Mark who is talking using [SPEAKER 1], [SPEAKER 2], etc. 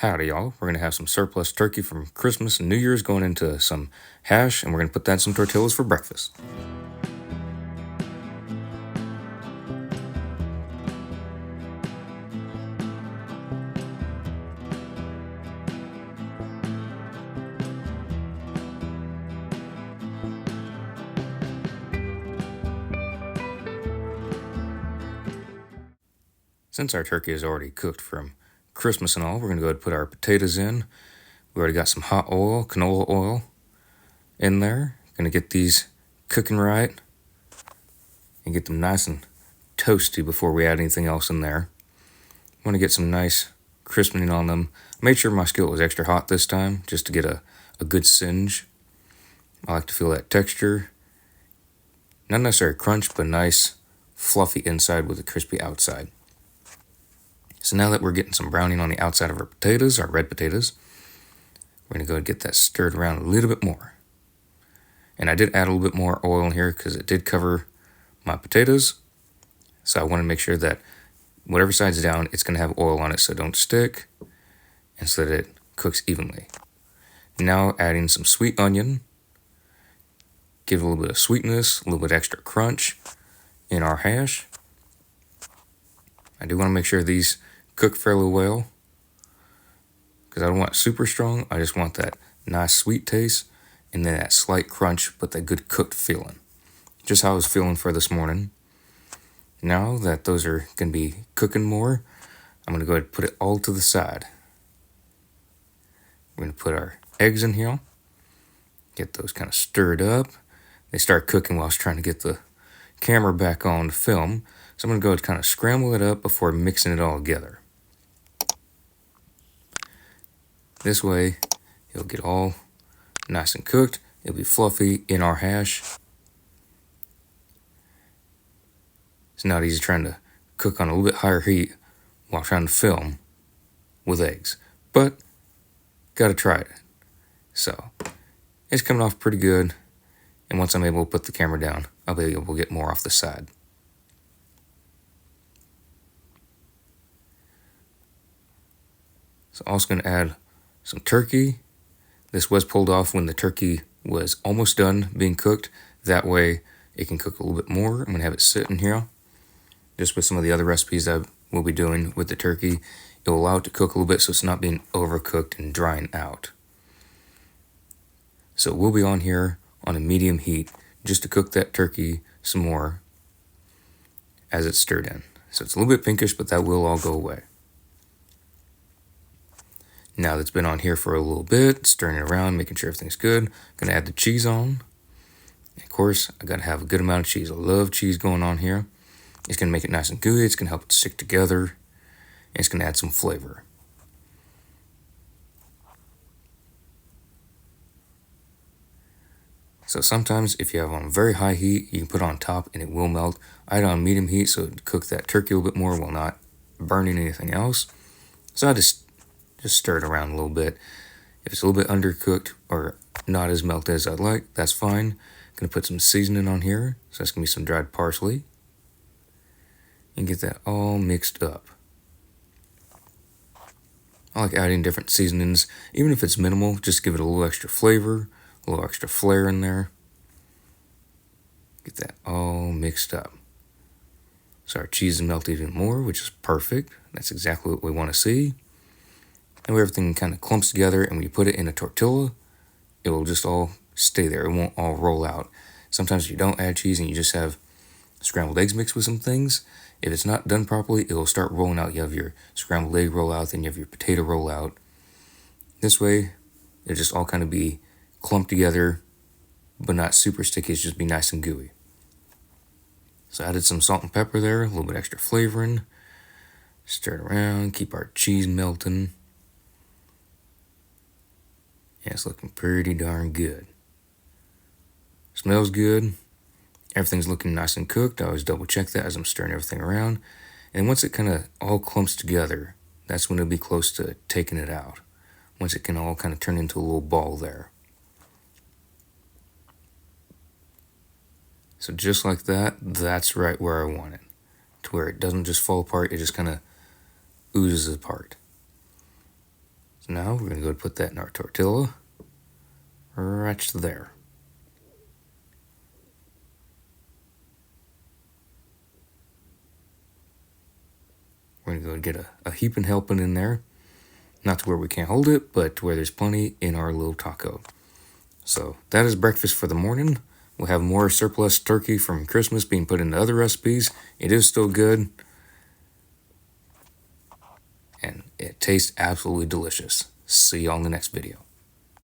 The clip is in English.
[SPEAKER 1] Howdy, y'all. We're going to have some surplus turkey from Christmas and New Year's going into some hash, and we're going to put that in some tortillas for breakfast. Since our turkey is already cooked from Christmas and all, we're going to go ahead and put our potatoes in. We already got some hot oil, canola oil in there. Going to get these cooking right and get them nice and toasty before we add anything else in there. I'm going to get some nice crispening on them. I made sure my skillet was extra hot this time just to get a good singe. I like to feel that texture. Not necessarily crunch, but nice fluffy inside with a crispy outside. So now that we're getting some browning on the outside of our potatoes, our red potatoes, we're going to go and get that stirred around a little bit more. And I did add a little bit more oil in here because it did cover my potatoes. So I want to make sure that whatever side's down, it's going to have oil on it so it don't stick and so that it cooks evenly. Now adding some sweet onion. Give it a little bit of sweetness, a little bit extra crunch in our hash. I do want to make sure these cook fairly well because I don't want super strong. I just want that nice sweet taste and then that slight crunch but that good cooked feeling. Just how I was feeling for this morning. Now that those are going to be cooking more, I'm going to go ahead and put it all to the side. We're going to put our eggs in here. Get those kind of stirred up. They start cooking while I was trying to get the camera back on to film. So I'm going to go ahead and kind of scramble it up before mixing it all together. This way, it'll get all nice and cooked. It'll be fluffy in our hash. It's not easy trying to cook on a little bit higher heat while trying to film with eggs. But, gotta try it. So, it's coming off pretty good. And once I'm able to put the camera down, I'll be able to get more off the side. So also going to add some turkey. This was pulled off when the turkey was almost done being cooked. That way it can cook a little bit more. I'm going to have it sit in here. Just with some of the other recipes that we'll be doing with the turkey, it will allow it to cook a little bit so it's not being overcooked and drying out. So we'll be on here on a medium heat just to cook that turkey some more as it's stirred in. So it's a little bit pinkish, but that will all go away. Now that it's been on here for a little bit, stirring it around, making sure everything's good, I'm going to add the cheese on. And of course, I got to have a good amount of cheese. I love cheese going on here. It's going to make it nice and gooey. It's going to help it stick together. And it's going to add some flavor. So sometimes if you have on very high heat, you can put it on top and it will melt. I had it on medium heat so it cook that turkey a little bit more while not burning anything else. So I just stir it around a little bit. If it's a little bit undercooked or not as melted as I'd like, that's fine. I'm going to put some seasoning on here. So that's going to be some dried parsley. And get that all mixed up. I like adding different seasonings. Even if it's minimal, just give it a little extra flavor, a little extra flair in there. Get that all mixed up. So our cheese is melted even more, which is perfect. That's exactly what we want to see. And where everything kind of clumps together, and when you put it in a tortilla, it will just all stay there. It won't all roll out. Sometimes if you don't add cheese and you just have scrambled eggs mixed with some things, if it's not done properly, it will start rolling out. You have your scrambled egg roll out, then you have your potato roll out. This way, it'll just all kind of be clumped together, but not super sticky. It's just be nice and gooey. So I added some salt and pepper there, a little bit extra flavoring. Stir it around, keep our cheese melting. Yeah, it's looking pretty darn good. Smells good. Everything's looking nice and cooked. I always double check that as I'm stirring everything around. And once it kind of all clumps together, that's when it'll be close to taking it out. Once it can all kind of turn into a little ball there. So just like that, that's right where I want it. To where it doesn't just fall apart, it just kind of oozes apart. Now we're going to go put that in our tortilla right there. We're going to go get a heaping helping in there. Not to where we can't hold it, but to where there's plenty in our little taco. So that is breakfast for the morning. We'll have more surplus turkey from Christmas being put into other recipes. It is still good. And it tastes absolutely delicious. See you on the next video.